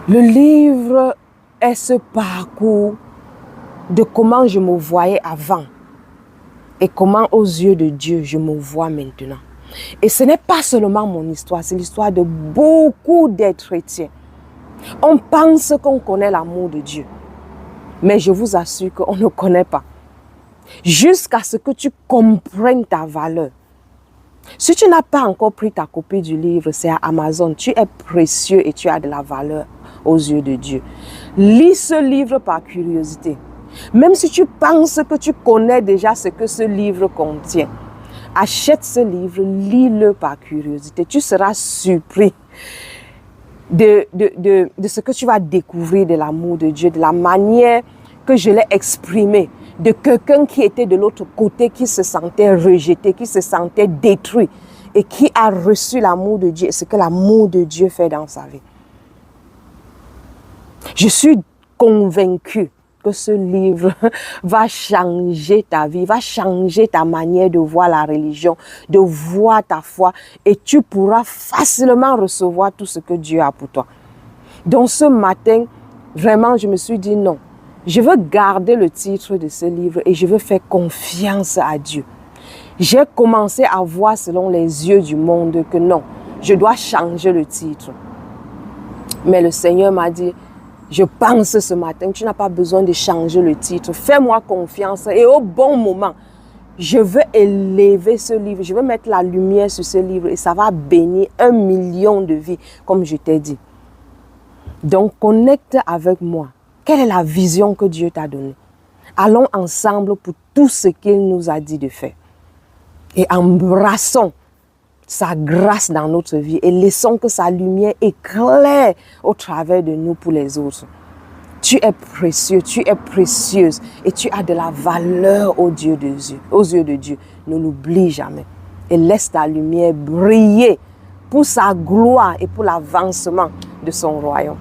Le livre est ce parcours de comment je me voyais avant et comment aux yeux de Dieu je me vois maintenant. Et ce n'est pas seulement mon histoire, c'est l'histoire de beaucoup d'êtres chrétiens. On pense qu'on connaît l'amour de Dieu, mais je vous assure qu'on ne connaît pas. Jusqu'à ce que tu comprennes ta valeur. Si tu n'as pas encore pris ta copie du livre, c'est à Amazon. Tu es précieux et tu as de la valeur aux yeux de Dieu. Lis ce livre par curiosité. Même si tu penses que tu connais déjà ce que ce livre contient, achète ce livre, lis-le par curiosité. Tu seras surpris de ce que tu vas découvrir de l'amour de Dieu, de la manière que je l'ai exprimé, de quelqu'un qui était de l'autre côté, qui se sentait rejeté, qui se sentait détruit et qui a reçu l'amour de Dieu et ce que l'amour de Dieu fait dans sa vie. Je suis convaincue que ce livre va changer ta vie, va changer ta manière de voir la religion, de voir ta foi et tu pourras facilement recevoir tout ce que Dieu a pour toi. Donc ce matin, vraiment, je me suis dit non. Je veux garder le titre de ce livre et je veux faire confiance à Dieu. J'ai commencé à voir selon les yeux du monde que non, je dois changer le titre. Mais le Seigneur m'a dit, je pense ce matin, tu n'as pas besoin de changer le titre. Fais-moi confiance et au bon moment, je veux élever ce livre, je veux mettre la lumière sur ce livre et ça va bénir 1 million de vies, comme je t'ai dit. Donc, connecte avec moi. Quelle est la vision que Dieu t'a donnée? Allons ensemble pour tout ce qu'il nous a dit de faire. Et embrassons sa grâce dans notre vie et laissons que sa lumière éclaire au travers de nous pour les autres. Tu es précieux, tu es précieuse et tu as de la valeur aux yeux de Dieu. Ne l'oublie jamais et laisse ta lumière briller pour sa gloire et pour l'avancement de son royaume.